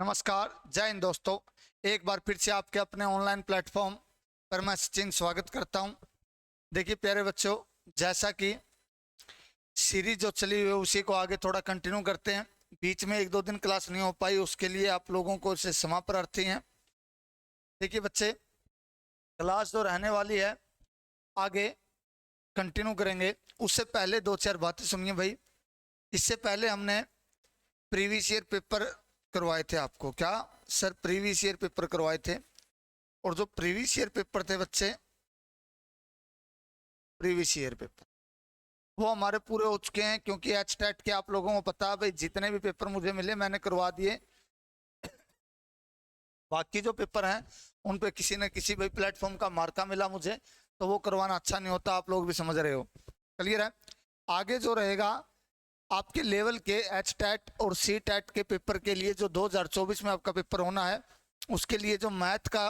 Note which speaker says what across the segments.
Speaker 1: नमस्कार, जय हिंद दोस्तों। एक बार फिर से आपके अपने ऑनलाइन प्लेटफॉर्म पर मैं सचिन स्वागत करता हूं। देखिए प्यारे बच्चों, जैसा कि सीरीज जो चली हुई है उसी को आगे थोड़ा कंटिन्यू करते हैं। बीच में एक दो दिन क्लास नहीं हो पाई, उसके लिए आप लोगों को इसे क्षमा प्रार्थी हैं। देखिए बच्चे, क्लास जो रहने वाली है आगे कंटिन्यू करेंगे, उससे पहले दो चार बातें सुनिए भाई। इससे पहले हमने प्रीवियस ईयर पेपर करवाए थे आपको। क्या सर? प्रीवियस ईयर पेपर करवाए थे। और जो प्रीवियस ईयर पेपर थे बच्चे, प्रीवियस ईयर पेपर वो हमारे पूरे हो चुके हैं, क्योंकि एच टेट के आप लोगों को पता है भाई, जितने भी पेपर मुझे मिले मैंने करवा दिए। बाकी जो पेपर हैं उन पे किसी न किसी भाई प्लेटफॉर्म का मार्का मिला मुझे, तो वो करवाना अच्छा नहीं होता, आप लोग भी समझ रहे हो। क्लियर है? आगे जो रहेगा आपके लेवल के एच टेट और सी टेट के पेपर के लिए, जो 2024 में आपका पेपर होना है, उसके लिए जो मैथ का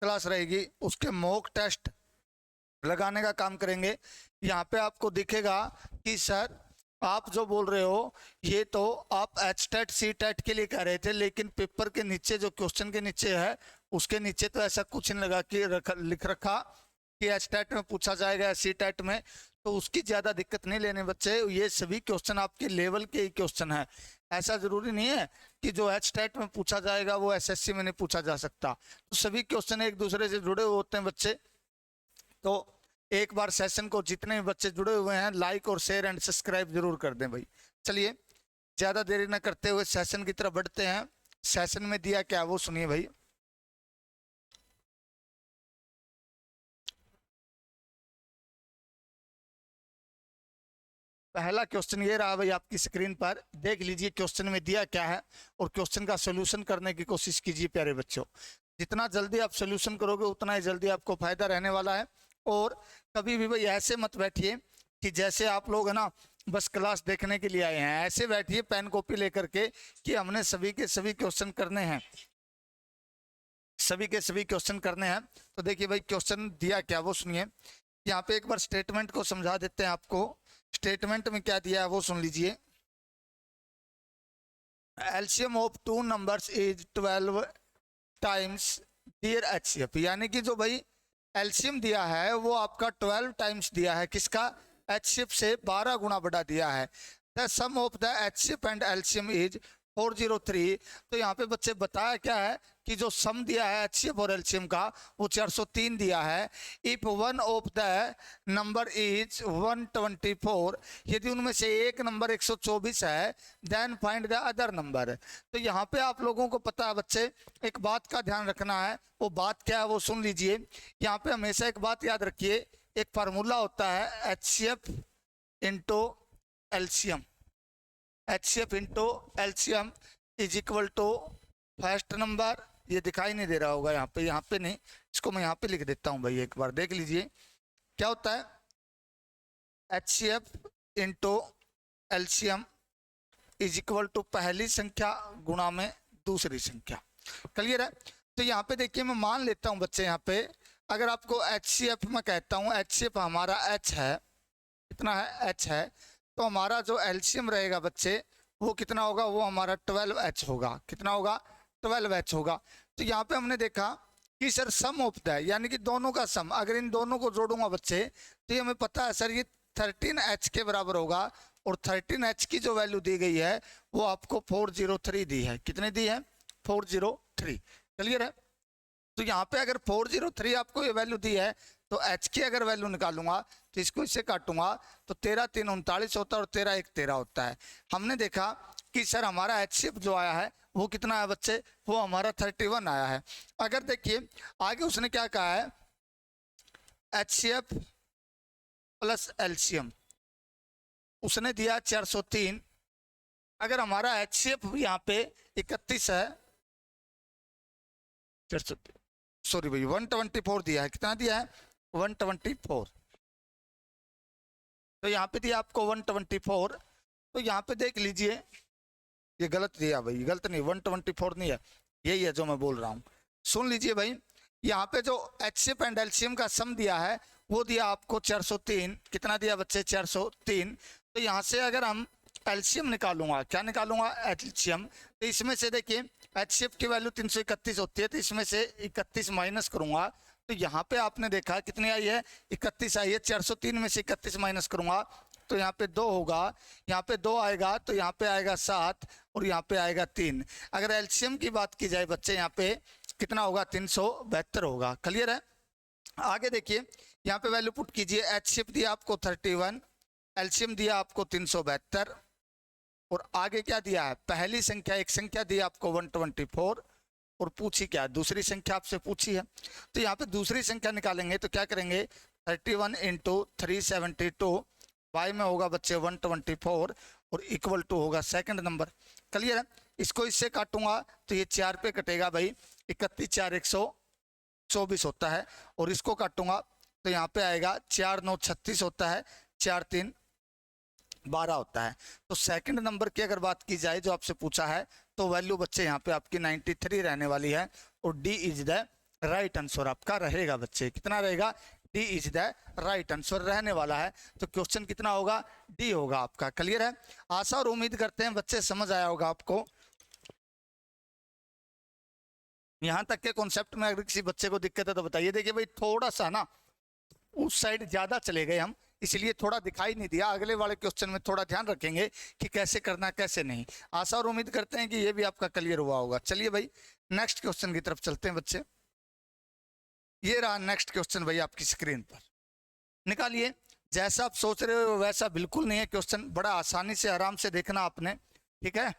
Speaker 1: क्लास रहेगी उसके मॉक टेस्ट लगाने का काम करेंगे। यहाँ पे आपको दिखेगा कि सर आप जो बोल रहे हो ये तो आप एच टेट सी टेट के लिए कह रहे थे, लेकिन पेपर के नीचे जो क्वेश्चन के नीचे है उसके नीचे तो ऐसा कुछ नहीं लगा कि लिख रखा कि एच टेट में पूछा जाएगा या सी टेट में, तो उसकी ज्यादा दिक्कत नहीं लेने बच्चे। ये सभी क्वेश्चन आपके लेवल के ही क्वेश्चन है। ऐसा जरूरी नहीं है कि जो एच टेट में पूछा जाएगा वो एसएससी में नहीं पूछा जा सकता। तो सभी क्वेश्चन एक दूसरे से जुड़े हुए होते हैं बच्चे। तो एक बार सेशन को जितने भी बच्चे जुड़े हुए हैं लाइक और शेयर एंड सब्सक्राइब जरूर कर दें भाई। चलिए ज्यादा देरी न करते हुए सेशन की तरफ बढ़ते हैं। सेशन में दिया क्या वो सुनिए भाई। पहला क्वेश्चन ये रहा भाई, आपकी स्क्रीन पर देख लीजिए क्वेश्चन में दिया क्या है, और क्वेश्चन का सोल्यूशन करने की कोशिश कीजिए प्यारे बच्चों। जितना जल्दी आप सोल्यूशन करोगे उतना ही जल्दी आपको फायदा रहने वाला है। और कभी भी भाई ऐसे मत बैठिए कि जैसे आप लोग है ना बस क्लास देखने के लिए आए हैं। ऐसे बैठिए पेन कॉपी लेकर के कि हमने सभी के सभी क्वेश्चन करने हैं, सभी के सभी क्वेश्चन करने हैं। तो देखिए भाई क्वेश्चन दिया क्या वो सुनिए। यहाँ पे एक बार स्टेटमेंट को समझा देते हैं आपको। स्टेटमेंट में क्या दिया है वो सुन लीजिए। LCM of two numbers is 12 times their HCF, यानी कि जो भाई एलसीएम दिया है वो आपका 12 टाइम्स दिया है। किसका? एचसीएफ से 12 गुना बढ़ा दिया है। The sum of the HCF and LCM is 403। तो यहाँ पे बच्चे बताया क्या है कि जो सम दिया है एचसीएफ और एलसीएम का वो 403 दिया है। If one of the number is 124, यदि उनमें से एक नंबर 124 है, then find the other number. तो यहाँ पे आप लोगों को पता है बच्चे, एक बात का ध्यान रखना है। वो बात क्या है वो सुन लीजिए। यहाँ पे हमेशा एक बात याद रखिए, एक फार्मूला होता है HCF into LCM. HCF into LCM is equal to first number, ये दिखाई नहीं दे रहा होगा यहाँ पे नहीं, इसको मैं यहाँ पे लिख देता हूँ भाई, एक बार देख लीजिए क्या होता है। HCF into LCM is equal to पहली संख्या गुणा में दूसरी संख्या। क्लियर है? तो यहाँ पे देखिए मैं मान लेता हूँ बच्चे, यहाँ पे अगर आपको एचसीएफ में कहता हूँ, एचसीएफ हमारा एच है, कितना है? एच है। तो हमारा जो एलसीएम रहेगा बच्चे वो कितना होगा? वो हमारा 12H होगा। कितना होगा? 12H होगा। तो यहाँ पे हमने देखा कि सर सम ऑफ द, यानी कि दोनों का सम, अगर इन दोनों को जोड़ूंगा बच्चे तो ये हमें पता है सर ये 13H के बराबर होगा। और 13H की जो वैल्यू दी गई है वो आपको 403 दी है। कितने दी है? 403। क्लियर है? तो यहाँ पे अगर 403 आपको ये वैल्यू दी है तो एच की अगर वैल्यू निकालूंगा तो इसको इससे काटूंगा तो 13 3 39 होता है और 13 1 13 होता है। हमने देखा कि सर हमारा एचसीएफ जो आया है वो कितना है बच्चे? वो हमारा 31 आया है। अगर देखिए आगे उसने क्या कहा है, एचसीएफ प्लस एलसीएम उसने दिया 403। अगर हमारा एचसीएफ यहाँ पे 31 है, 403 सॉरी भाई 124 दिया है। कितना दिया है? 124। तो यहाँ पे दिया आपको 124। तो यहाँ पे देख लीजिए ये गलत दिया भाई, गलत नहीं, 124 नहीं है, यही है जो मैं बोल रहा हूँ। सुन लीजिए भाई, यहाँ पे जो एचसीएफ एंड एलसीएम का सम दिया है वो दिया आपको 403। कितना दिया बच्चे? 403। तो यहाँ से अगर हम एलसीएम निकालूंगा, क्या निकालूंगा? एलसीएम। तो इसमें से देखिए HCF की वैल्यू 331 होती है, तो इसमें से 31 माइनस करूंगा तो यहाँ पे आपने देखा कितनी आई है, 31 आई है। 403 में से 31 माइनस करूंगा तो यहाँ पे 2 होगा, यहाँ पे 2 आएगा तो यहाँ पे आएगा 7 और यहाँ पे आएगा 3। अगर एलसीएम की बात की जाए बच्चे यहाँ पे कितना होगा, 372 होगा। क्लियर है। आगे देखिए यहाँ पे वैल्यू पुट कीजिए। एचसीएफ दिया आपको 31, एलसीएम दिया आपको 372 और आगे क्या दिया है, पहली संख्या एक संख्या दी आपको 124 और पूछी क्या, दूसरी संख्या आपसे पूछी है। तो यहाँ पे दूसरी संख्या निकालेंगे तो क्या करेंगे, 31 इंटू 372 वाई में होगा बच्चे 124 और इक्वल टू होगा सेकंड नंबर। क्लियर है। इसको इससे काटूंगा तो ये 4 पे कटेगा भाई, 31 4 124 होता है और इसको काटूंगा तो यहाँ पे आएगा 4 9 36 होता है, 4 3 12 होता है। तो सेकंड नंबर की अगर बात की जाए जो आपसे पूछा है तो वैल्यू बच्चे यहाँ पे आपकी 93 रहने वाली है और D is the right answer आपका रहेगा बच्चे। कितना रहेगा, D is the right answer रहने वाला है। तो क्वेश्चन कितना होगा, डी होगा आपका। क्लियर है। आशा और उम्मीद करते हैं बच्चे समझ आया होगा आपको। यहां तक के कॉन्सेप्ट में अगर किसी बच्चे को दिक्कत है तो बताइए। देखिए भाई थोड़ा सा ना उस साइड ज्यादा चले गए हम, इसलिए थोड़ा दिखाई नहीं दिया। अगले वाले क्वेश्चन में थोड़ा ध्यान रखेंगे कि कैसे करना कैसे नहीं। आशा और उम्मीद करते हैं कि ये भी आपका क्लियर हुआ होगा। चलिए भाई नेक्स्ट क्वेश्चन की तरफ चलते हैं बच्चे। ये रहा नेक्स्ट क्वेश्चन भाई आपकी स्क्रीन पर, निकालिए। जैसा आप सोच रहे हो वैसा बिल्कुल नहीं है क्वेश्चन, बड़ा आसानी से आराम से देखना आपने, ठीक है।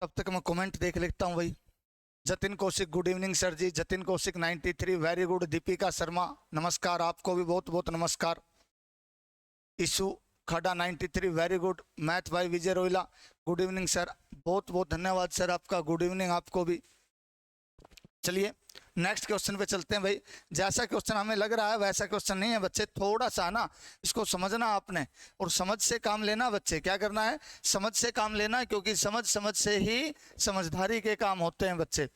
Speaker 1: तब तक मैं कमेंट देख लेता हूँ भाई। Jatin Kaushik good evening sir ji. Jatin Kaushik 93 very good. Deepika Sharma नमस्कार, आपको भी बहुत बहुत नमस्कार। ईशु खड़ा 93 वेरी गुड। मैथ भाई विजय रोहिला गुड इवनिंग सर, बहुत बहुत धन्यवाद सर आपका, गुड इवनिंग आपको भी। चलिए नेक्स्ट क्वेश्चन पे चलते हैं भाई। जैसा क्वेश्चन हमें लग रहा है वैसा क्वेश्चन नहीं है बच्चे, थोड़ा सा ना इसको समझना आपने और समझ से काम लेना बच्चे। क्या करना है, समझ से काम लेना, क्योंकि समझ समझ से ही समझदारी के काम होते हैं बच्चे।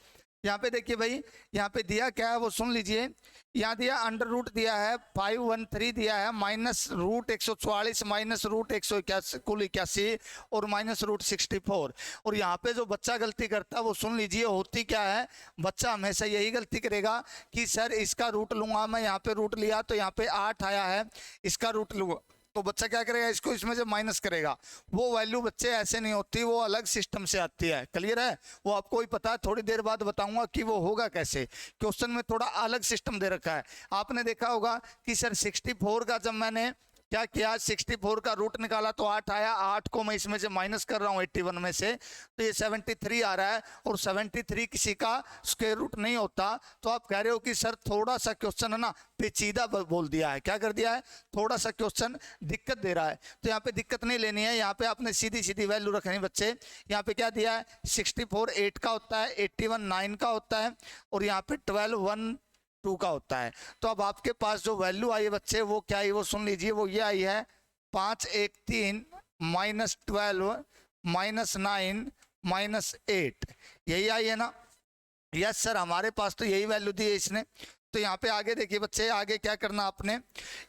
Speaker 1: यहाँ पे देखिए भाई, यहाँ पे दिया क्या है वो सुन लीजिए। यहाँ दिया अंडर रूट दिया है 513 दिया है, माइनस रूट 144 माइनस रूट 181 कुल 81 और माइनस रूट 64। और यहाँ पे जो बच्चा गलती करता है वो सुन लीजिए होती क्या है, बच्चा हमेशा यही गलती करेगा कि सर इसका रूट लूंगा मैं, यहाँ पे रूट लिया तो यहाँ पे 8 आया है, इसका रूट लूंगा तो बच्चा क्या करेगा, इसको इसमें से माइनस करेगा। वो वैल्यू बच्चे ऐसे नहीं होती, वो अलग सिस्टम से आती है। क्लियर है। वो आपको ही पता है, थोड़ी देर बाद बताऊंगा कि वो होगा कैसे। क्वेश्चन में थोड़ा अलग सिस्टम दे रखा है। आपने देखा होगा कि सर 64 का जब मैंने क्या किया, 64 का रूट निकाला तो 8 आया, 8 को मैं इसमें से माइनस कर रहा हूँ 81 में से, तो ये 73 आ रहा है। और 73 किसी का स्क्वायर रूट नहीं होता। तो आप कह रहे हो कि सर थोड़ा सा क्वेश्चन है ना पेचीदा बोल दिया है। क्या कर दिया है, थोड़ा सा क्वेश्चन दिक्कत दे रहा है। तो यहाँ पे दिक्कत नहीं लेनी है, यहाँ पे आपने सीधी सीधी वैल्यू रखनी बच्चे। यहाँ पे क्या दिया है, 64 8 का होता है, 81 9 का होता है और यहाँ पे 12 1 2 का होता है। तो अब आपके पास जो वैल्यू आई है बच्चे वो क्या आई, वो सुन लीजिए। वो ये आई है 5 1 3 माइनस 12 माइनस 9 माइनस 8, यही आई है ना। यस सर, हमारे पास तो यही वैल्यू दी है इसने। तो यहाँ पे आगे देखिए बच्चे, आगे क्या करना आपने,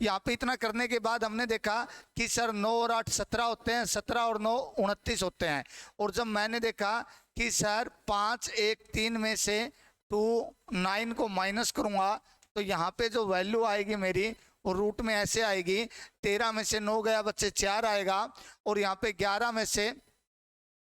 Speaker 1: यहाँ पे इतना करने के बाद हमने देखा कि सर 9 और 8 17 होते हैं, 17 और 9 29 होते हैं। और जब मैंने देखा कि सर 5 1 3 में से 2 9 को माइनस करूंगा तो यहाँ पे जो वैल्यू आएगी मेरी वो रूट में ऐसे आएगी। 13 में से 9 गया बच्चे 4 आएगा और यहाँ पे 11 में से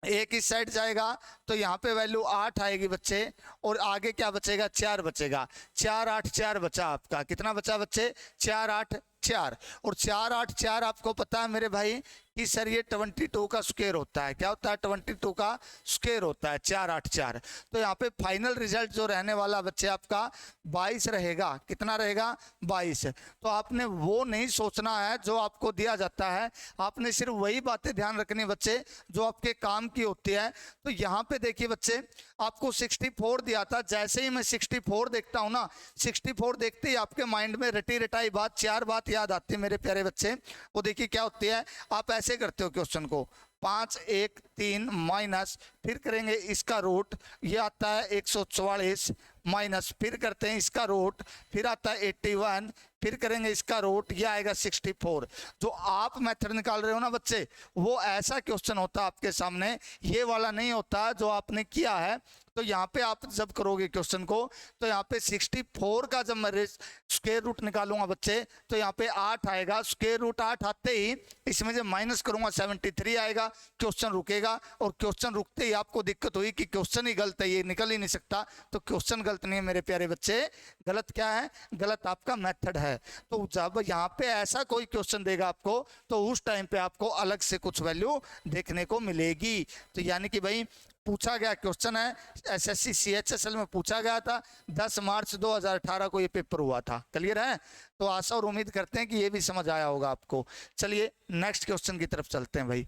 Speaker 1: एक इस साइड जाएगा तो यहाँ पे वैल्यू 8 आएगी बच्चे। और आगे क्या बचेगा, 4 बचेगा। 4 8 4 बचा आपका, कितना बचा बच्चे, 4 8 4। और 4 8 4 आपको पता है मेरे भाई कि सर ये 22 का स्क्वायर होता है। क्या होता है, 22 का स्क्वायर होता है 4 8 4। तो यहाँ पे फाइनल रिजल्ट जो रहने वाला बच्चे आपका 22 रहेगा। कितना रहेगा, 22। तो आपने वो नहीं सोचना है जो आपको दिया जाता है, आपने सिर्फ वही बातें ध्यान रखनी बच्चे जो आपके काम की होती है। तो यहाँ पे देखिए बच्चे, आपको 64 दिया था, जैसे ही मैं 64 देखता हूँ ना, 64 देखते ही आपके माइंड में रटी रटाई बात 4 बात याद आती है मेरे प्यारे बच्चे। वो देखिए क्या होती है, आप ऐसे करते हो क्वेश्चन को, 5 1 3 माइनस, फिर करेंगे इसका रूट, ये आता है 144 माइनस, फिर करते हैं इसका रूट, फिर आता है 81, फिर करेंगे इसका रूट, ये आएगा 64। जो आप मेथड निकाल रहे हो ना बच्चे, वो ऐसा क्वेश्चन होता है आपके सामने, ये वाला नहीं होता जो आपने किया है। तो यहाँ पे आप जब करोगे क्वेश्चन को, तो यहाँ पे 64 का जब मैं स्क्वायर रूट निकालूंगा बच्चे, तो यहाँ पे 8 आएगा। स्क्वायर रूट 8 आते ही इसमें जब माइनस करूंगा 73 आएगा, क्वेश्चन रुकेगा। और क्वेश्चन रुकते ही आपको दिक्कत हुई कि क्वेश्चन ही गलत है, ये निकल ही नहीं सकता। तो क्वेश्चन गलत नहीं है मेरे प्यारे बच्चे, गलत क्या है? गलत आपका मेथड है। तो जब यहाँ पे ऐसा कोई क्वेश्चन देगा आपको, तो उस टाइम पे आपको अलग से कुछ वैल्यू देखने को मिलेगी। तो यानी कि भाई पूछा गया क्वेश्चन है, एसएससी सीएचएसएल में पूछा गया था, 10 मार्च 2018 को ये पेपर हुआ था। क्लियर है? तो आशा और उम्मीद करते हैं कि ये भी समझ आया होगा आपको। चलिए नेक्स्ट क्वेश्चन की तरफ चलते हैं भाई।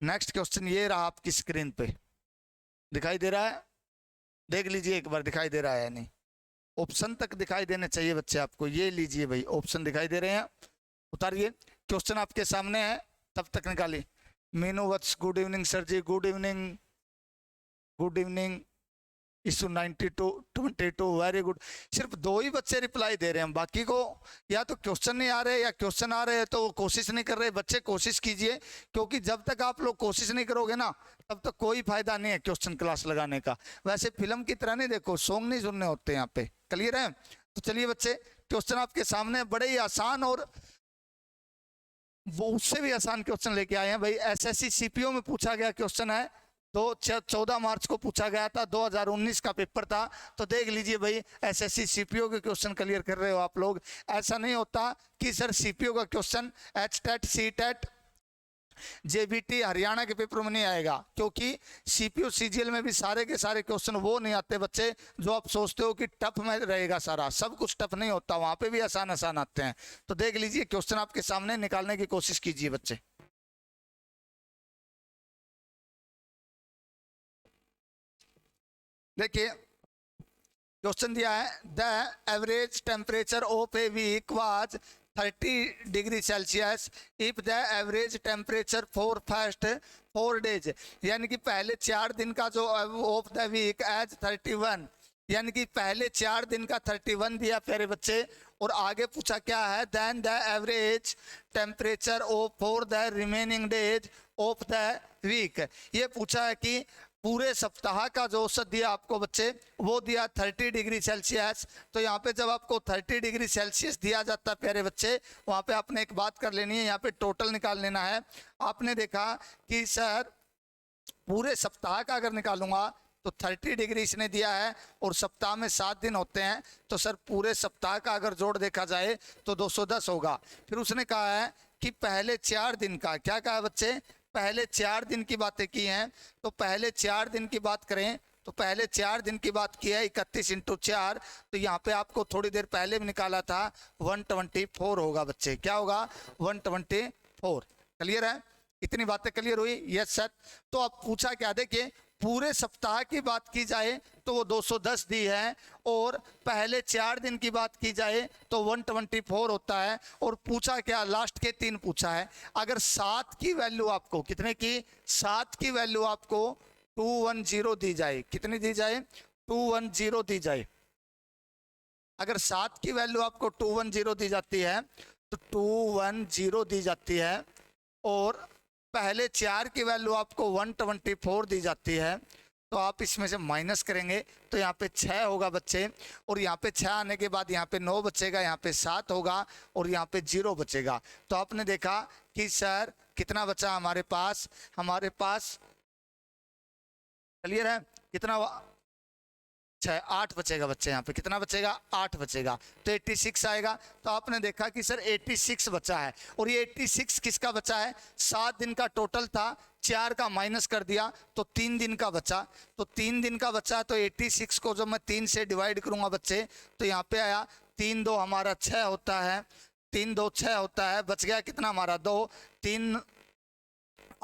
Speaker 1: नेक्स्ट क्वेश्चन ये रहा आपकी स्क्रीन पे, दिखाई दे रहा है? देख लीजिए एक बार, दिखाई दे रहा है या नहीं। ऑप्शन तक दिखाई देने चाहिए बच्चे आपको। ये लीजिए भाई, ऑप्शन दिखाई दे रहे हैं, उतारिए। क्वेश्चन आपके सामने है, तब तक निकालिए। Meenu Vats, good evening sir ji, good evening, good evening. Ishu 9222, very good. सिर्फ 2 ही बच्चे रिप्लाई दे रहे हैं, बाकी को या तो क्वेश्चन नहीं आ रहे, या क्वेश्चन आ रहे हैं तो कोशिश नहीं कर रहे। बच्चे कोशिश कीजिए, क्योंकि जब तक आप लोग कोशिश नहीं करोगे ना, तब तक कोई फायदा नहीं है क्वेश्चन क्लास लगाने का। वैसे फिल्म की तरह नहीं देखो, सॉन्ग नहीं सुनने होते यहाँ पे। क्लियर है? तो चलिए बच्चे, क्वेश्चन आपके सामने बड़े ही आसान और वो उससे भी आसान क्वेश्चन लेके आए हैं भाई। एसएससी सीपीओ में पूछा गया क्वेश्चन है, 14 मार्च को पूछा गया था, 2019 का पेपर था। तो देख लीजिए भाई, एसएससी सीपीओ के क्वेश्चन क्लियर कर रहे हो आप लोग। ऐसा नहीं होता कि सर सीपीओ का question HTET, CTET, JBT Haryana के पेपर में नहीं आएगा, क्योंकि सीपीओ सीजीएल में भी सारे के सारे क्वेश्चन वो नहीं आते बच्चे जो आप सोचते हो कि टफ में रहेगा। सारा सब कुछ टफ नहीं होता, वहां पे भी आसान आसान आते हैं। तो देख लीजिए, क्वेश्चन आपके सामने, निकालने की कोशिश कीजिए बच्चे। देखिए क्वेश्चन दिया है, the average temperature of a week was 30 degree Celsius if the average temperature for first 4 days, यानी कि पहले 4 दिन का जो ऑफ द वीक एज 31, यानी कि पहले 4 दिन का 31 दिया प्यारे बच्चे। और आगे पूछा क्या है, then the average temperature of for the remaining days of the week. ये पूछा है कि पूरे सप्ताह का जो औसत दिया आपको बच्चे, वो दिया 30 डिग्री सेल्सियस। तो यहाँ पे जब आपको 30 डिग्री सेल्सियस दिया जाता है प्यारे बच्चे, वहाँ पे आपने एक बात कर लेनी है, यहाँ पे टोटल निकाल लेना है। आपने देखा कि सर पूरे सप्ताह का अगर निकालूंगा तो 30 डिग्री इसने दिया है, और सप्ताह में 7 दिन होते हैं, तो सर पूरे सप्ताह का अगर जोड़ देखा जाए तो 210 होगा। फिर उसने कहा है कि पहले 4 दिन का, क्या कहा है बच्चे? पहले 4 दिन की बातें की हैं। तो पहले 4 दिन की बात करें तो पहले 4 दिन की बात की है, 31 × 4, तो यहाँ पे आपको थोड़ी देर पहले भी निकाला था, 124 होगा बच्चे। क्या होगा? 124। क्लियर है? इतनी बातें क्लियर हुई? Yes sir. तो अब पूछा क्या, देखिए पूरे सप्ताह की बात की जाए तो वो 210 दी है, और पहले 4 दिन की बात की जाए तो 124 होता है। और पूछा क्या, लास्ट के 3 पूछा है। अगर 7 की वैल्यू आपको, कितने की? 7 की वैल्यू आपको 210 दी जाए, कितनी दी जाए? 210 दी जाए। अगर 7 की वैल्यू आपको 210 दी जाती है, तो 210 दी जाती है, और पहले 4 की वैल्यू आपको 124 दी जाती है, तो आप इसमें से माइनस करेंगे तो यहाँ पे 6 होगा बच्चे। और यहाँ पे 6 आने के बाद यहाँ पे 9 बचेगा, यहाँ पे 7 होगा, और यहाँ पे 0 बचेगा। तो आपने देखा कि सर कितना बचा हमारे पास? हमारे पास क्लियर है कितना? 8 बचेगा बच्चे। यहाँ पे कितना बचेगा? 8 बचेगा, तो 86 आएगा। तो आपने देखा कि सर 86 बचा है, और ये 86 किसका बचा है? 7 दिन का टोटल था, 4 का माइनस कर दिया तो 3 दिन का बचा। तो 3 दिन का बचा, तो 86 को जब मैं 3 से डिवाइड करूंगा बच्चे, तो यहाँ पे आया 3 2 हमारा 6 होता है, 3 2 6 होता है। बच गया कितना हमारा? 2 3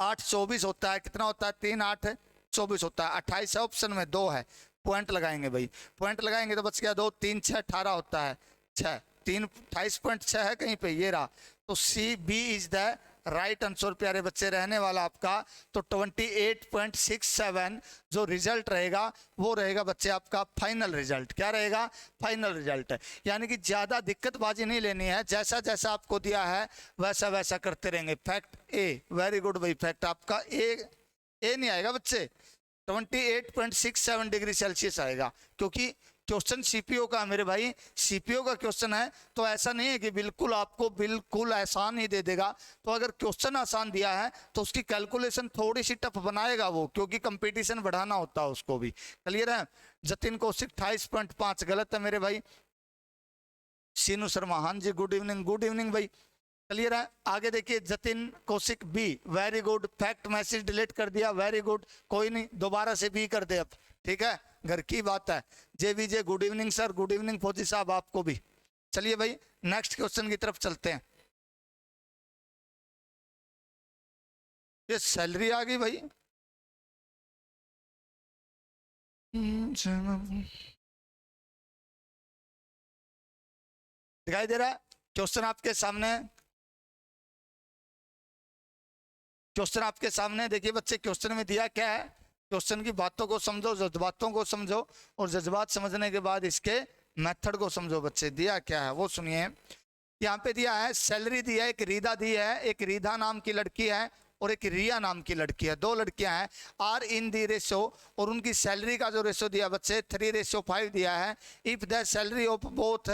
Speaker 1: 8 24 होता है। कितना होता है? 3 8 24 होता है। 28 ऑप्शन में 2 है, पॉइंट लगाएंगे भाई, पॉइंट लगाएंगे तो बच गया 2 3 6 18 होता है। 6 3 28.6 है कहीं पे, ये रहा। तो C B is the right answer प्यारे बच्चे रहने वाला आपका तो 28.67 जो रिजल्ट रहेगा वो रहेगा बच्चे आपका फाइनल रिजल्ट। क्या रहेगा? Final result. यानी कि ज्यादा दिक्कतबाजी नहीं लेनी है, जैसा जैसा आपको दिया है वैसा वैसा करते रहेंगे। फैक्ट ए, वेरी गुड भाई, फैक्ट आपका ए नहीं आएगा बच्चे, 28.67 डिग्री सेल्सियस आएगा, क्योंकि क्वेश्चन सीपीओ का मेरे भाई, सीपीओ का क्वेश्चन है तो ऐसा नहीं है कि बिल्कुल आपको बिल्कुल आसान ही दे देगा। तो अगर क्वेश्चन आसान दिया है तो उसकी कैलकुलेशन थोड़ी सी टफ बनाएगा वो, क्योंकि कंपटीशन बढ़ाना होता है उसको भी। क्लियर है? जतिन कौशिक 28.5 गलत है मेरे भाई। सीनू शर्मा, हाँ जी गुड इवनिंग, गुड इवनिंग भाई। क्लियर है? आगे देखिए जतिन कौशिक बी, very good. Fact message delete कर दिया, वेरी गुड, कोई नहीं, दोबारा से बी कर दे अब, ठीक है, घर की बात है। J good evening sir, good evening फौजी साहब आपको भी। चलिए भाई नेक्स्ट क्वेश्चन की तरफ चलते हैं। ये सैलरी आ गई भाई, दिखाई दे रहा है क्वेश्चन आपके सामने? क्वेश्चन आपके सामने देखिए बच्चे, क्वेश्चन में दिया क्या है, क्वेश्चन की बातों को समझो, जज्बातों को समझो, और जज्बात समझने के बाद इसके मेथड को समझो बच्चे। दिया क्या है वो सुनिए। यहाँ पे दिया है सैलरी दिया है, एक रीदा दी है, एक रीधा नाम की लड़की है और एक रिया नाम की लड़की है, दो लड़कियां हैं। आर इन दी रेशो, और उनकी सैलरी का जो रेशो दिया बच्चे 3:5 दिया है। If the salary of both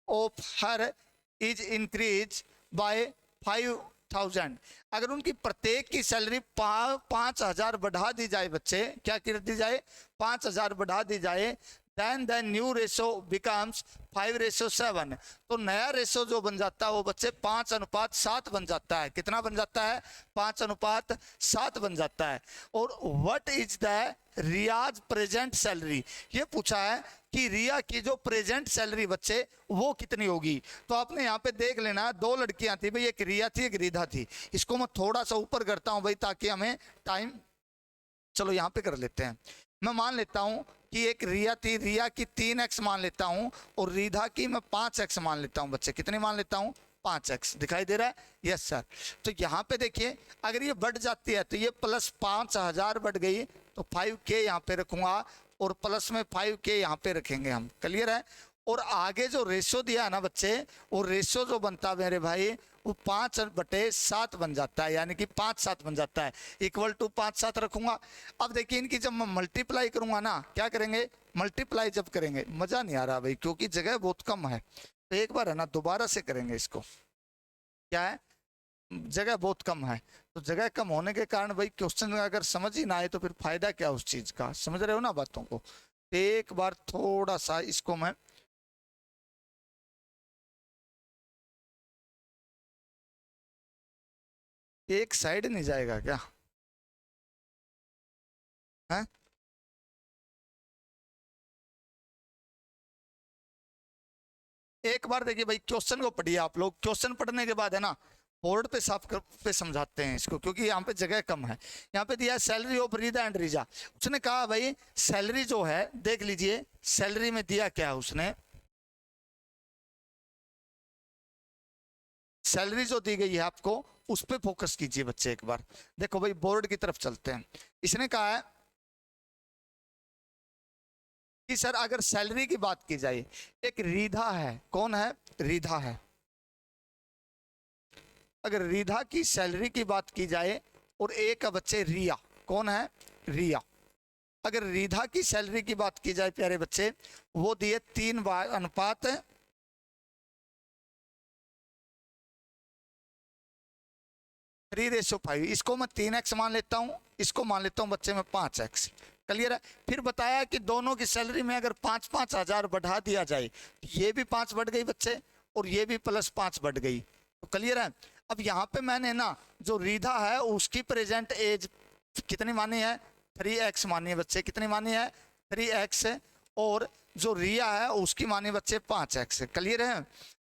Speaker 1: of her is increase by 5,000, अगर उनकी प्रत्येक की सैलरी 5,000 बढ़ा दी जाए बच्चे, क्या कर दी जाए? 5,000 बढ़ा दी जाए, then the new ratio becomes 5:7। तो नया रेशो जो बन जाता है वो बच्चे 5:7 बन जाता है। कितना बन जाता है? 5:7 बन जाता है। और what is the Riyaz present salary, ये पूछा है कि रिया की जो प्रेजेंट सैलरी बच्चे वो कितनी होगी। तो आपने यहाँ पे देख लेना, दो लड़कियां थी भाई, एक रिया थी एक रिधा थी। इसको मैं थोड़ा सा ऊपर करता हूँ भाई ताकि हमें टाइम, चलो यहाँ पे कर लेते हैं। मैं मान लेता हूँ कि एक रिया थी, रिया की 3x मान लेता हूँ, और रिधा की मैं 5x मान लेता हूँ बच्चे। कितनी मान लेता हूँ? 5x। दिखाई दे रहा है? Yes sir. तो यहाँ पे देखिए अगर ये बढ़ जाती है तो ये प्लस 5,000 बढ़ गई, तो 5k यहाँ पे रखूंगा और प्लस में 5k यहाँ पे रखेंगे हम। क्लियर है? और आगे जो रेशो दिया है ना बच्चे, वो रेशो जो बनता है मेरे भाई वो 5/7 बन जाता है, यानी कि 5/7 बन जाता है, इक्वल टू 5/7 रखूंगा। अब देखिए इनकी जब मैं मल्टीप्लाई करूंगा ना, क्या करेंगे? मल्टीप्लाई जब करेंगे, मजा नहीं आ रहा भाई क्योंकि जगह बहुत कम है, तो एक बार है ना दोबारा से करेंगे इसको। क्या है? जगह बहुत कम है, तो जगह कम होने के कारण भाई क्वेश्चन अगर समझ ही ना आए तो फिर फायदा क्या उस चीज का? समझ रहे हो ना बातों को? एक बार थोड़ा सा इसको मैं, एक साइड नहीं जाएगा क्या है? एक बार देखिए भाई क्वेश्चन को पढ़िए आप लोग, क्वेश्चन पढ़ने के बाद है ना बोर्ड पे साफ कर पे समझाते हैं इसको, क्योंकि यहाँ पे जगह कम है। यहाँ पे दिया salary of Rida and Riza. उसने कहा भाई सैलरी जो है, देख लीजिए सैलरी में दिया क्या है उसने, सैलरी जो दी गई है आपको उस पर फोकस कीजिए बच्चे। एक बार देखो भाई बोर्ड की तरफ चलते हैं। इसने कहा है कि सर अगर सैलरी की बात की जाए, एक रीधा है, कौन है? रीधा है। अगर रीधा की सैलरी की बात की जाए और एक है बच्चे रिया, कौन है? रिया। अगर रीधा की सैलरी की बात की जाए प्यारे बच्चे, वो दिए 3:5। इसको मैं 3x मान लेता हूँ, इसको मान लेता हूँ बच्चे में 5x। क्लियर है? फिर बताया कि दोनों की सैलरी में अगर 5-5 हजार बढ़ा दिया जाए, ये भी 5 बढ़ गई बच्चे और ये भी +5 बढ़ गई। तो क्लियर है? अब यहाँ पे मैंने ना जो रीधा है उसकी प्रेजेंट एज कितनी मानी है? 3x मानी है बच्चे। कितनी मानी है? 3x। और जो रिया है उसकी मानी बच्चे 5x। क्लियर है?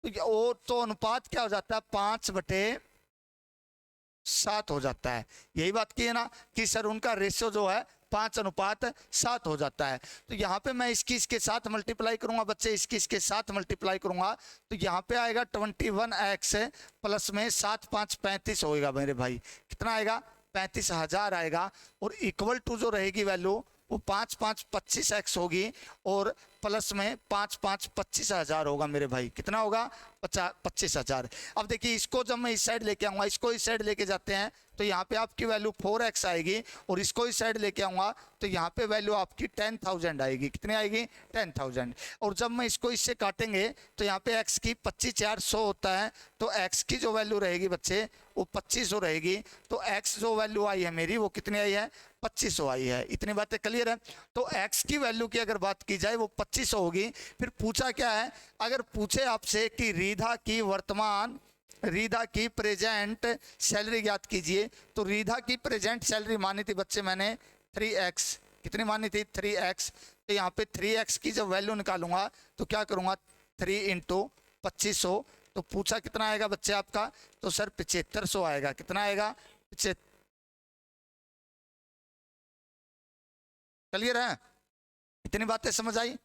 Speaker 1: तो अनुपात क्या हो जाता है? 5/7 हो जाता है। यही बात की है ना कि सर उनका रेशियो जो है 5:7 हो जाता है। तो यहाँ पे मैं इसकी इसके साथ मल्टीप्लाई करूंगा बच्चे, इसकी इसके साथ मल्टीप्लाई करूंगा तो यहाँ पे आएगा 21x प्लस में 7 5 35 होएगा मेरे भाई। कितना आएगा? 35,000 आएगा। और इक्वल टू जो रहेगी वैल्यू वो 5 5 25x होगी और प्लस में 5 5 25,000 होगा मेरे भाई। कितना होगा? 25,000। अब देखिए इसको जब मैं इस साइड लेके आऊंगा, इसको इस साइड लेके जाते हैं तो यहाँ पे आपकी वैल्यू 4x आएगी और इसको इस साइड लेके आऊंगा तो यहाँ पे वैल्यू आपकी 10,000 आएगी। कितनी आएगी? 10,000। और जब मैं इसको इससे काटेंगे तो यहाँ पे x की 25,400 होता है तो x की जो वैल्यू रहेगी बच्चे वो 2500 रहेगी। तो x जो वैल्यू आई है मेरी वो कितनी आई है? 2500 आई है। इतनी बातें क्लियर है? तो x की वैल्यू की अगर बात की जाए वो 2500 होगी। फिर पूछा क्या है? अगर पूछे आपसे कि रीधा की प्रेजेंट सैलरी ज्ञात कीजिए तो रीधा की प्रेजेंट सैलरी मानी थी बच्चे मैंने 3x। कितनी मानी थी? 3x। तो यहाँ पे 3x की जब वैल्यू निकालूंगा तो क्या करूंगा? 3 इंटू 2500। तो पूछा कितना आएगा बच्चे आपका? तो सर 7500 आएगा। कितना आएगा? 75। क्लियर है? इतनी बातें समझ आई?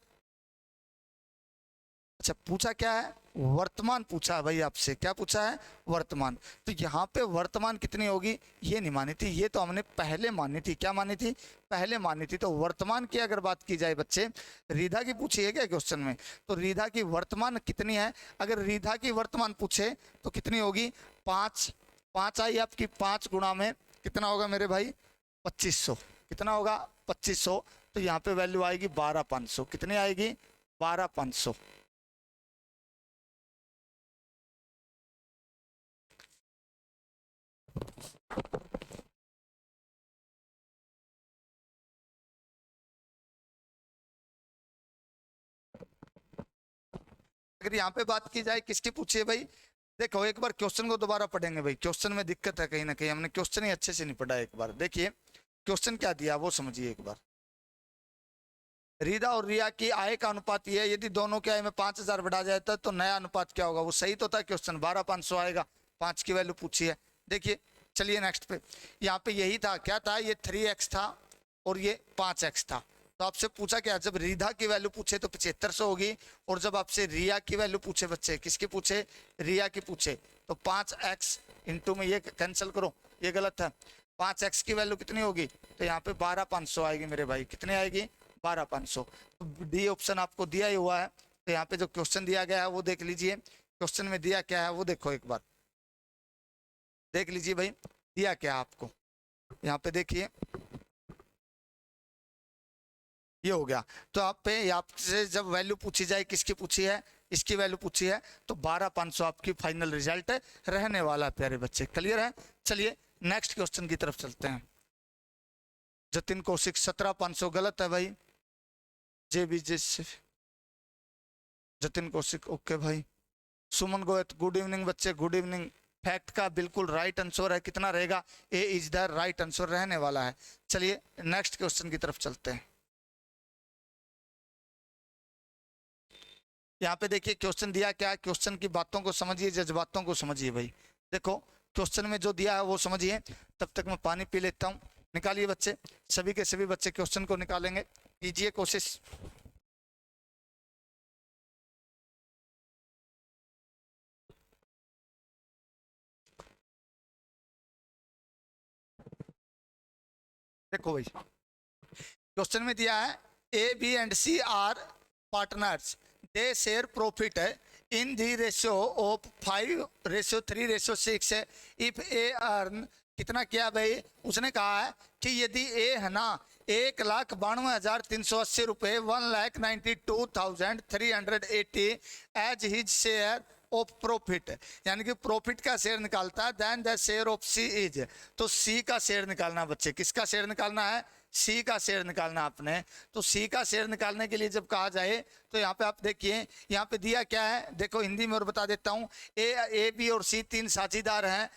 Speaker 1: अच्छा पूछा क्या है? वर्तमान पूछा है भाई आपसे। क्या पूछा है? वर्तमान। तो यहाँ पे वर्तमान कितनी होगी? ये नहीं मानी थी, ये तो हमने पहले मानी थी। क्या मानी थी? पहले मानी थी। तो वर्तमान की अगर बात की जाए बच्चे, रीधा की पूछी है क्या क्वेश्चन में? तो रीधा की वर्तमान कितनी है? अगर रीधा की वर्तमान पूछे तो कितनी होगी? 5 आई आपकी। 5 गुणा में कितना होगा मेरे भाई? 2500। कितना होगा? 2500। तो यहाँ पे वैल्यू आएगी 12,500। कितनी आएगी? 12,500। अगर यहाँ पे बात की जाए किसकी पूछी है भाई? देखो एक बार क्वेश्चन को दोबारा पढ़ेंगे भाई, क्वेश्चन में दिक्कत है कहीं ना कहीं, हमने क्वेश्चन ही अच्छे से नहीं पढ़ा। एक बार देखिए क्वेश्चन क्या दिया वो समझिए एक बार। रीधा और रिया की आय का अनुपात ये है, यदि दोनों की आय में 5,000 बढ़ा जाता तो नया अनुपात क्या होगा? वो सही तो था क्वेश्चन, 12,500 आएगा। 5 की वैल्यू पूछी है। देखिए चलिए नेक्स्ट पे, यहाँ पे यही था। क्या था? ये 3x था और ये 5x था। तो आपसे पूछा क्या? जब रीधा की वैल्यू पूछे तो 7500 होगी और जब आपसे रिया की वैल्यू पूछे बच्चे, किसकी पूछे? रिया की पूछे तो 5x इंटू में ये कैंसिल करो, ये गलत है। 5x की वैल्यू कितनी होगी? तो यहाँ पे 12,500 आएगी मेरे भाई। कितनी आएगी? 12,500। तो डी ऑप्शन आपको दिया ही हुआ है। तो यहाँ पे जो क्वेश्चन दिया गया है वो देख लीजिए। क्वेश्चन में दिया क्या है वो देखो एक बार, देख लीजिए भाई दिया क्या आपको। यहाँ पे देखिए ये हो गया। तो आप पे आपसे जब वैल्यू पूछी जाए, किसकी पूछी है? इसकी वैल्यू पूछी है तो 12,500 आपकी फाइनल रिजल्ट रहने वाला है प्यारे बच्चे। क्लियर है? चलिए नेक्स्ट क्वेश्चन की तरफ चलते हैं। जतिन कौशिक 17,500 गलत है भाई। जतिन कौशिक ओके भाई। सुमन गोयत गुड इवनिंग बच्चे, गुड इवनिंग। फैक्ट का बिल्कुल राइट आंसर है। कितना रहेगा? ए इज द राइट आंसर रहने वाला है। चलिए नेक्स्ट क्वेश्चन की तरफ चलते हैं। यहाँ पे देखिए क्वेश्चन दिया क्या है? क्वेश्चन की बातों को समझिए, जज्बातों को समझिए भाई। देखो क्वेश्चन में जो दिया है वो समझिए। तब तक मैं पानी पी लेता हूँ। निकालिए बच्चे, सभी के सभी बच्चे क्वेश्चन को निकालेंगे, कीजिए कोशिश। देखो भाई क्वेश्चन में दिया है A B and C are partners, they share profit in the ratio of 5:3:6 है। इफ ए अर्न कितना किया भाई? उसने कहा है कि यदि ए है ना 1,92,380 रुपये 1,92,380 as his share of profit, यानी कि प्रॉफिट का शेयर निकालता है। Then the share of C is, तो सी का शेयर निकालना बच्चे। किसका शेयर निकालना है? सी का शेयर निकालना आपने। तो सी का शेयर निकालने के लिए जब कहा जाए तो यहाँ पे आप देखिए, यहाँ पे दिया क्या है? देखो हिंदी में और बता देता हूँ। ए बी और सी 3 साझीदार हैं।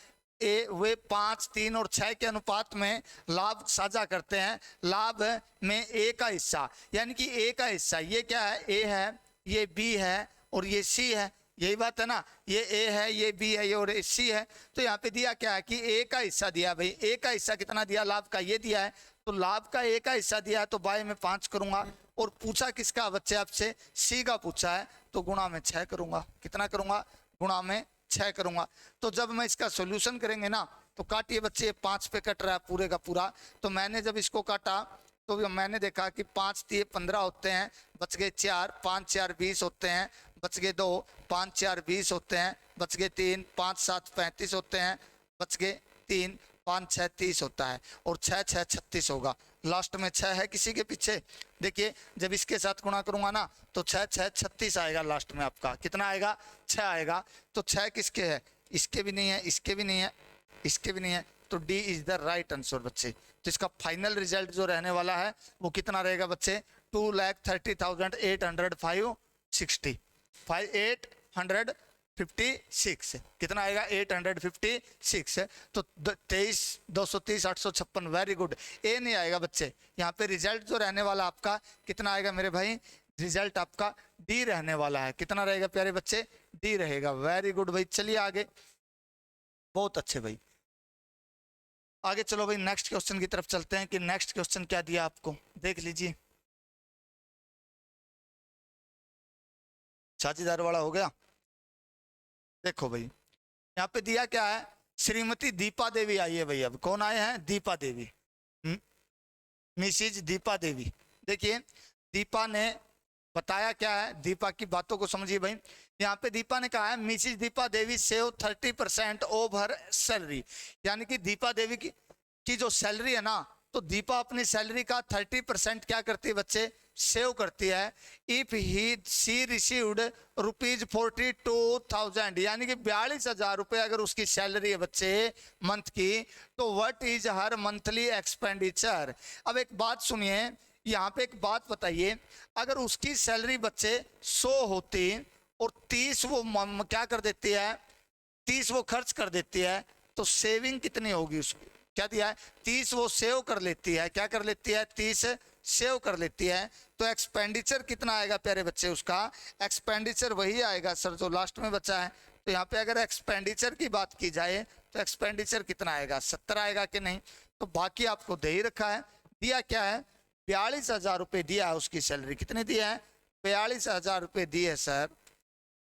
Speaker 1: वे 5, 3 और 6 के अनुपात में लाभ साझा करते हैं। लाभ में ए का हिस्सा, यानी कि ए का हिस्सा ये क्या है? ए है, ये बी है और ये सी है। यही बात है ना, ये ए है, ये बी है, ये और सी है। तो यहाँ पे दिया क्या है कि ए का हिस्सा दिया भाई, ए का हिस्सा कितना दिया, लाभ का, ये दिया है। तो लाभ का ए का हिस्सा दिया है तो बाय में 5 करूंगा, और पूछा किसका बच्चे आपसे, सी का पूछा है, तो गुणा में 6 करूंगा। कितना करूंगा, गुणा में 6 करूंगा। तो जब मैं इसका सोल्यूशन करेंगे ना, तो काटिए बच्चे, 5 पे कट रहा है पूरे का पूरा। तो मैंने जब इसको काटा तो मैंने देखा कि 5 3 15 होते हैं, बच गए 4, 5 4 20 होते हैं, बच गए 2, 5 4 20 होते हैं, बच गए 3, 5 7 35 होते हैं, बच गए 3, 5 6 30 होता है, और 6 6 36 होगा। लास्ट में 6 है किसी के पीछे, देखिए जब इसके साथ गुणा करूंगा ना तो 6 6 36 आएगा, लास्ट में आपका कितना आएगा, 6 आएगा। तो 6 किसके है, इसके भी नहीं है, इसके भी नहीं है, इसके भी नहीं है, तो D is the right answer बच्चे। तो इसका फाइनल रिजल्ट जो रहने वाला है वो कितना रहेगा बच्चे, 2,30,856, 856 कितना आएगा, 856। तो 23 230 856, वेरी गुड। ए नहीं आएगा बच्चे, यहाँ पे रिजल्ट जो रहने वाला आपका कितना आएगा मेरे भाई, रिजल्ट आपका डी रहने वाला है। कितना रहेगा प्यारे बच्चे, डी रहेगा, वेरी गुड भाई। चलिए आगे, बहुत अच्छे भाई, आगे चलो भाई, नेक्स्ट क्वेश्चन की तरफ चलते हैं कि नेक्स्ट क्वेश्चन क्या दिया आपको, देख लीजिए। साझेदार वाला हो गया, देखो भाई यहाँ पे दिया क्या है, श्रीमती दीपा देवी आई है भाई। अब कौन आए हैं, दीपा देवी, मिसिज दीपा देवी। देखिए दीपा ने बताया क्या है, दीपा की बातों को समझिए भाई। यहाँ पे दीपा ने कहा है Mrs Deepa Devi save 30% of her salary, यानी कि दीपा देवी की जो सैलरी है ना, तो दीपा अपनी सैलरी का 30% क्या करती है बच्चे, सेव करती है। इफ ही सी रिसीव्ड ₹42,000, यानी कि 42,000 रुपए अगर उसकी सैलरी है बच्चे मंथ की, तो what is her monthly expenditure. अब एक बात सुनिए, यहाँ पे एक बात बताइए, अगर उसकी सैलरी बच्चे 100 होती और 30 वो क्या कर देती है, 30 वो खर्च कर देती है, तो सेविंग कितनी होगी उसकी, क्या दिया है, 30 वो सेव कर लेती है, क्या कर लेती है, 30 सेव कर लेती है। तो एक्सपेंडिचर कितना आएगा प्यारे बच्चे, उसका एक्सपेंडिचर वही आएगा सर जो लास्ट में बचा है। तो यहाँ पे अगर एक्सपेंडिचर की बात की जाए तो एक्सपेंडिचर कितना आएगा, 70 आएगा कि नहीं। तो बाकी आपको दे ही रखा है, दिया क्या है, 42,000 रुपये दिया है उसकी सैलरी, कितने दिया है, 42,000 रुपये दिए सर।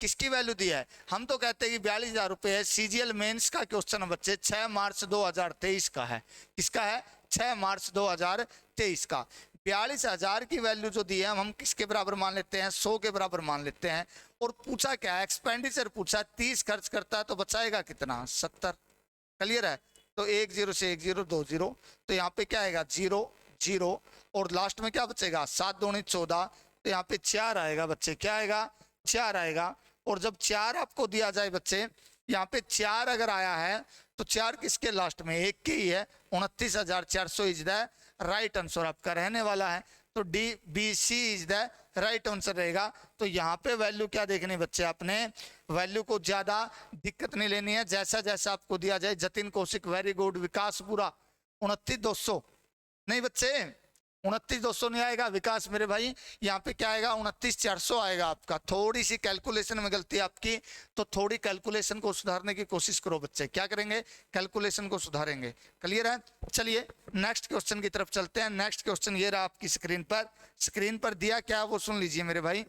Speaker 1: किसकी वैल्यू दी है, हम तो कहते हैं कि 42,000 रुपये है। सीजीएल मेंस का क्वेश्चन बच्चे 6 मार्च 2023 का है, किसका है, 6 मार्च 2023 का। 42,000 की वैल्यू जो दी है हम किसके बराबर मान लेते हैं, 100 के बराबर मान लेते हैं। और पूछा क्या है, एक्सपेंडिचर पूछा, 30 खर्च करता है तो बचाएगा कितना, 70। क्लियर है, तो 1 0 से 1 0 2 0, तो यहाँ पे क्या आएगा 0 0, और लास्ट में क्या बचेगा, 7 दूनी 14, तो यहाँ पे 4 आएगा बच्चे, क्या आएगा, 4 आएगा। और जब 4 आपको दिया जाए बच्चे, यहाँ पे 4 अगर आया है तो 4 किसके लास्ट में, एक के ही है, 29,400 इज द राइट आंसर आपका रहने वाला है। तो D B C is the right answer रहेगा। तो यहाँ पे वैल्यू क्या देखनी बच्चे, आपने वैल्यू को ज्यादा दिक्कत नहीं लेनी है, जैसा जैसा आपको दिया जाए। जतिन कौशिक वेरी गुड, विकास पूरा 29,200 नहीं बच्चे, 29,200 नहीं आएगा विकास मेरे भाई, यहाँ पे क्या आएगा 29,400 आएगा आपका। थोड़ी सी कैलकुलेशन में गलती आपकी, तो थोड़ी कैलकुलेशन को सुधारने की कोशिश करो बच्चे, क्या करेंगे, कैलकुलेशन को सुधारेंगे। क्लियर है, चलिए नेक्स्ट क्वेश्चन की तरफ चलते हैं। नेक्स्ट क्वेश्चन ये रहा आपकी स्क्रीन पर, स्क्रीन पर दिया क्या वो सुन लीजिए मेरे भाई।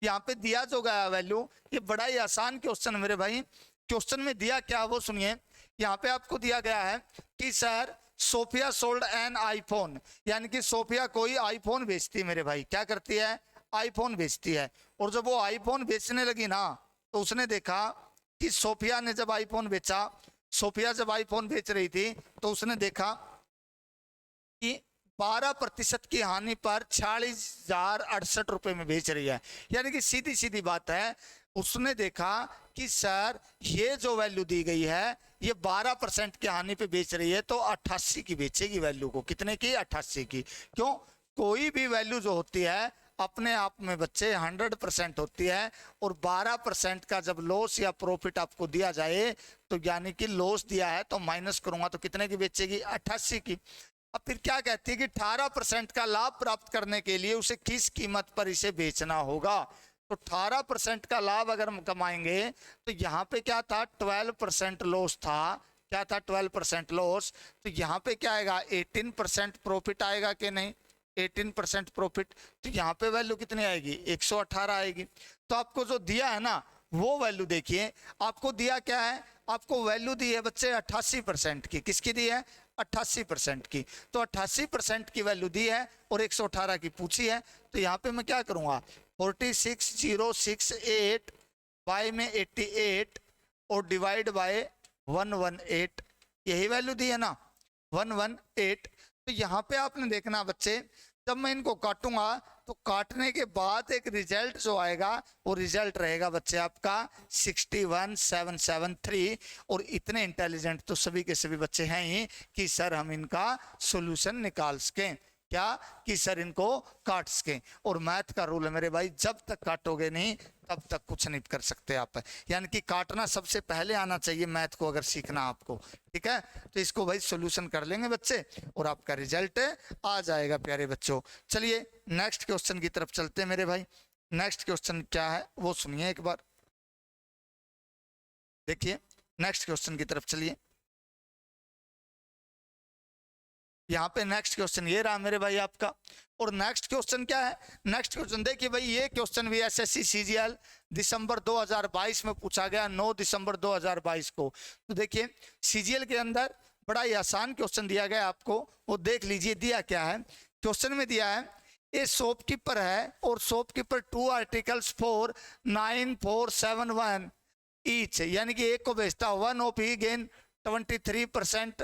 Speaker 1: यहाँ पे दिया जो गया वैल्यू, ये बड़ा ही आसान क्वेश्चन मेरे भाई। क्वेश्चन में दिया क्या वो सुनिए, यहाँ पे आपको दिया गया है कि sir Sofia sold an iPhone, यानी कि सोफिया कोई आईफोन बेचती है मेरे भाई, क्या करती है, आईफोन बेचती है। और जब वो आईफोन बेचने लगी ना, तो उसने देखा कि सोफिया ने जब आईफोन बेचा, सोफिया जब आईफोन बेच रही थी तो उसने देखा कि 12% की हानि पर 46,068 रुपए में बेच रही है। यानी कि सीधी सीधी बात है, उसने देखा कि सर ये जो वैल्यू दी गई है ये 12% की हानि पे बेच रही है, तो 88 की बेचेगी वैल्यू को, कितने की, 88 की। क्यों, कोई भी वैल्यू जो होती है अपने आप में बच्चे 100% होती है, और 12% का जब लॉस या प्रॉफिट आपको दिया जाए, तो यानी कि लॉस दिया है तो माइनस करूंगा तो कितने की बेचेगी, 88 की। अब फिर क्या कहती है कि 18% का लाभ प्राप्त करने के लिए उसे किस कीमत पर इसे बेचना होगा। तो 18% का लाभ अगर हम कमाएंगे तो यहाँ पे क्या था, 12% लॉस था। क्या था, 12% लॉस। तो यहाँ पे क्या आएगा, 18% प्रॉफिट आएगा कि नहीं, 18% प्रॉफिट। तो यहाँ पे वैल्यू कितनी आएगी, 118 आएगी। तो आपको जो दिया है ना वो वैल्यू देखिए, आपको दिया क्या है, आपको वैल्यू दी है बच्चे 88% की। किसकी दी है, 88% की। तो 88% की वैल्यू दी है और 118 की पूछी है। तो यहाँ पे मैं क्या करूँगा, 46068 बाय में 88 और डिवाइड बाय 118, यही वैल्यू दी है ना, 118। तो यहाँ पे आपने देखना बच्चे, जब मैं इनको काटूंगा तो काटने के बाद एक रिजल्ट जो आएगा वो रिजल्ट रहेगा बच्चे आपका 61773। और इतने इंटेलिजेंट तो सभी के सभी बच्चे हैं ही कि सर हम इनका सॉल्यूशन निकाल सकें, क्या कि सर इनको काट सकें। और मैथ का रूल है मेरे भाई, जब तक काटोगे नहीं तब तक कुछ नहीं कर सकते आप। यानी कि काटना सबसे पहले आना चाहिए मैथ को, अगर सीखना आपको, ठीक है। तो इसको भाई सॉल्यूशन कर लेंगे बच्चे और आपका रिजल्ट आ जाएगा प्यारे बच्चों। चलिए नेक्स्ट क्वेश्चन की तरफ चलते हैं मेरे भाई। नेक्स्ट क्वेश्चन क्या है वो सुनिए एक बार, देखिए नेक्स्ट क्वेश्चन की तरफ चलिए। यहाँ पे नेक्स्ट क्वेश्चन ये रहा मेरे भाई आपका। और नेक्स्ट क्वेश्चन क्या है, नेक्स्ट क्वेश्चन देखिए भाई, ये क्वेश्चन भी एसएससी सीजीएल दिसंबर 2022 में पूछा गया, 9 दिसंबर 2022 को। तो देखिए सीजीएल के अंदर बड़ा ही आसान क्वेश्चन दिया गया आपको, वो देख लीजिए दिया क्या है। क्वेश्चन में दिया है, ये शॉपकीपर है और शॉपकीपर 2 आर्टिकल्स फॉर 9471 ईच, यानी कि एक को बेचता, 1 of he gain 23%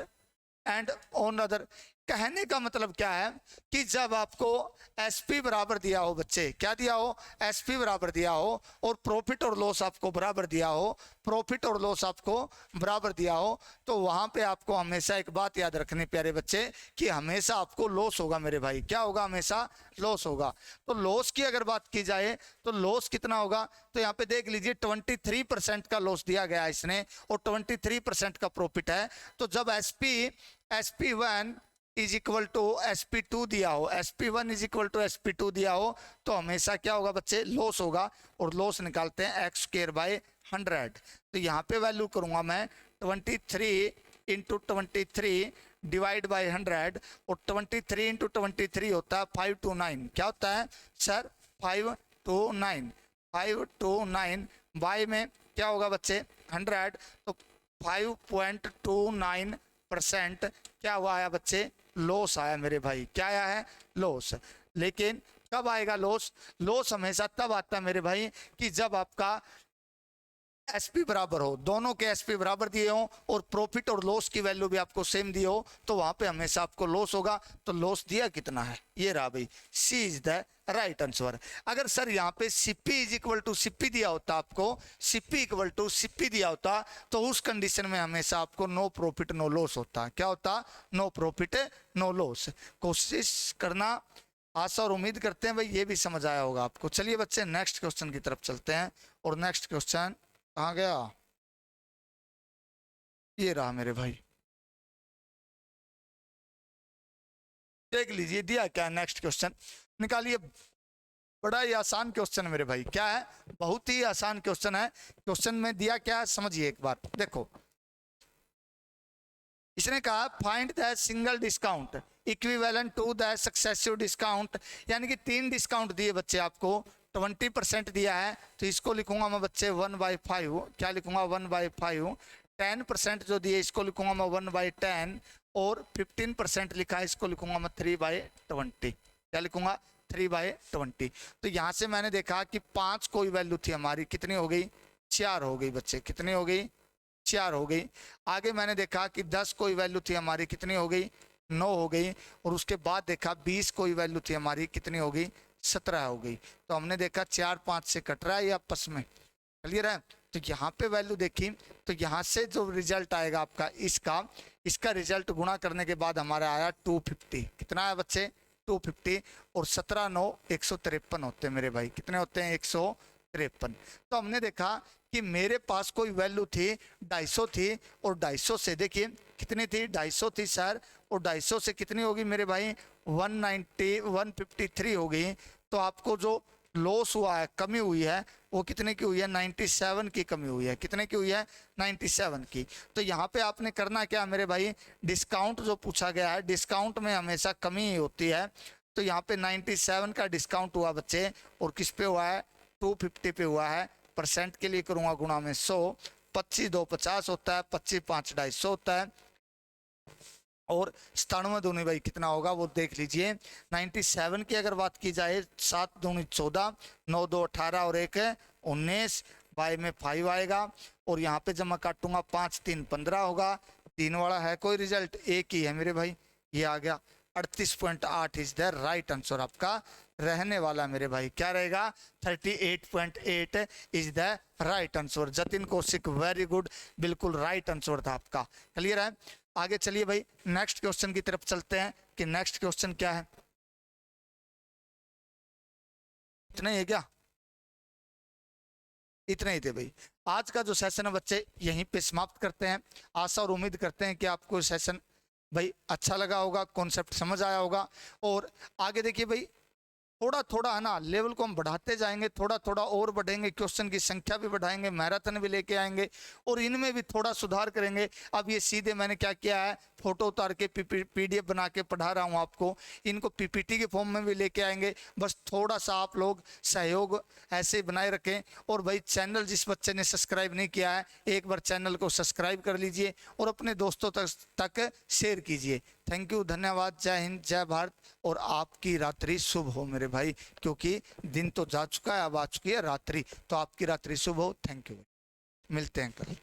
Speaker 1: and on other. कहने का मतलब क्या है कि जब आपको एसपी बराबर दिया हो बच्चे, क्या दिया हो, एसपी बराबर दिया हो और प्रॉफिट और लॉस आपको बराबर दिया हो, प्रॉफिट और लॉस आपको बराबर दिया हो, तो वहां पे आपको हमेशा एक बात याद रखनी प्यारे बच्चे कि हमेशा आपको लॉस होगा मेरे भाई। क्या होगा, हमेशा लॉस होगा। तो लॉस की अगर बात की जाए तो लॉस कितना होगा, तो यहाँ पे देख लीजिए 23% का लॉस दिया गया इसने और 23% का प्रॉफिट है। तो जब SP1 is equal to SP2 दिया हो, SP1 is equal to SP2 दिया हो, तो हमेशा क्या होगा बच्चे, लॉस होगा। और लॉस निकालते हैं x²/100। तो यहाँ पे वैल्यू करूंगा मैं 23 इंटू 23 डिवाइड बाई 100, और 23 इंटू 23 होता है 529। क्या होता है सर, 529 बाई में क्या होगा बच्चे 100, तो 5.29% क्या हुआ है बच्चे, लॉस आया मेरे भाई। क्या आया है, लॉस। लेकिन कब आएगा लॉस, लॉस हमेशा तब आता है मेरे भाई कि जब आपका एसपी बराबर हो, दोनों के एसपी बराबर दिए हो और प्रॉफिट और लॉस की वैल्यू भी आपको सेम दी हो, तो वहां पे हमेशा आपको लॉस होगा। तो लॉस दिया कितना है, ये रहा भाई, C is the right answer. अगर सर यहाँ पे CP is equal to CP दिया होता, आपको सीपी इक्वल टू सीपी दिया होता, तो उस कंडीशन में हमेशा आपको नो प्रॉफिट नो लॉस होता। क्या होता, नो प्रॉफिट नो लॉस। कोशिश करना, आशा और उम्मीद करते हैं भाई ये भी समझ आया होगा आपको। चलिए बच्चे नेक्स्ट क्वेश्चन की तरफ चलते हैं। और नेक्स्ट क्वेश्चन कहाँ गया, ये रहा मेरे भाई, देख लीजिए दिया क्या, नेक्स्ट क्वेश्चन निकालिए। बड़ा ही आसान क्वेश्चन है मेरे भाई, क्या है, बहुत ही आसान क्वेश्चन है। क्वेश्चन में दिया क्या है समझिए एक बार, देखो इसने कहा find the single discount equivalent to the successive discount, यानी कि 3 डिस्काउंट दिए बच्चे आपको, 20% दिया है, तो इसको लिखूंगा मैं बच्चे 1/5। क्या लिखूंगा, 1/5। 10% जो दिए इसको लिखूंगा मैं 1/10, और 15% लिखा है इसको लिखूंगा मैं 3/20। क्या लिखूंगा, 3/20। तो यहाँ से मैंने देखा कि 5 कोई वैल्यू थी हमारी, कितनी हो गई, 4 हो गई बच्चे, कितनी हो गई, 4 हो गई। आगे मैंने देखा कि 10 कोई वैल्यू थी हमारी, कितनी हो गई, 9 हो गई। और उसके बाद देखा 20 कोई वैल्यू थी हमारी, कितनी हो गई, 17 हो गई। तो हमने देखा 4 5 से कट रहा है या आपस में, क्लियर है। तो यहाँ पे वैल्यू देखी, तो यहाँ से जो रिजल्ट आएगा आपका इसका रिजल्ट गुणा करने के बाद हमारा आया 250। कितना आया बच्चे, 250। और 17 9 153 होते हैं मेरे भाई, कितने होते हैं, 153। तो हमने देखा कि मेरे पास कोई वैल्यू थी 250 थी, और 250 से देखिए कितनी थी, 250 थी सर, और 250 से कितनी होगी मेरे भाई, 153 हो गई। तो आपको जो लॉस हुआ है, कमी हुई है, वो कितने की हुई है? 97 की कमी हुई है। कितने की हुई है? 97 की। तो यहाँ पे आपने करना क्या मेरे भाई, डिस्काउंट जो पूछा गया है, डिस्काउंट में हमेशा कमी ही होती है। तो यहाँ पे 97 का डिस्काउंट हुआ बच्चे, और किस पे हुआ है? 250 पे हुआ है। परसेंट के लिए करूँगा गुणा में 100, 25 2 50 होता है, 25 5 250 होता है, और 97 दूनी भाई कितना होगा वो देख लीजिए। 97 की अगर बात की जाए, 7 दूनी 14, 9 2 18 और 1 19, बाई में 5 आएगा, और यहाँ पे जब मैं काटूंगा 5 3 15 होगा। 3 वाला है कोई रिजल्ट? एक ही है मेरे भाई, ये आ गया। 38.8 इज द राइट आंसर आपका रहने वाला मेरे भाई। क्या रहेगा? 38.8 is the right answer. Jatin Kaushik very good, बिल्कुल राइट आंसर था आपका। क्लियर है? आगे चलिए भाई नेक्स्ट क्वेश्चन की तरफ चलते हैं कि नेक्स्ट क्वेश्चन क्या है। इतना ही है क्या? इतने ही थे भाई। आज का जो सेशन है बच्चे यहीं पे समाप्त करते हैं। आशा और उम्मीद करते हैं कि आपको सेशन भाई अच्छा लगा होगा, कॉन्सेप्ट समझ आया होगा। और आगे देखिए भाई, थोड़ा थोड़ा है ना, लेवल को हम बढ़ाते जाएंगे, थोड़ा थोड़ा और बढ़ेंगे, क्वेश्चन की संख्या भी बढ़ाएंगे, मैराथन भी लेके आएंगे, और इनमें भी थोड़ा सुधार करेंगे। अब ये सीधे मैंने क्या किया है, फोटो उतार के पीडीएफ बना के पढ़ा रहा हूँ आपको। इनको पीपीटी के फॉर्म में भी लेके आएंगे। बस थोड़ा सा आप लोग सहयोग ऐसे बनाए रखें। और भाई चैनल जिस बच्चे ने सब्सक्राइब नहीं किया है, एक बार चैनल को सब्सक्राइब कर लीजिए और अपने दोस्तों तक शेयर कीजिए। थैंक यू, धन्यवाद, जय हिंद, जय भारत। और आपकी रात्रि शुभ हो मेरे भाई, क्योंकि दिन तो जा चुका है, अब आ चुकी है रात्रि, तो आपकी रात्रि शुभ हो। थैंक यू, मिलते हैं कल।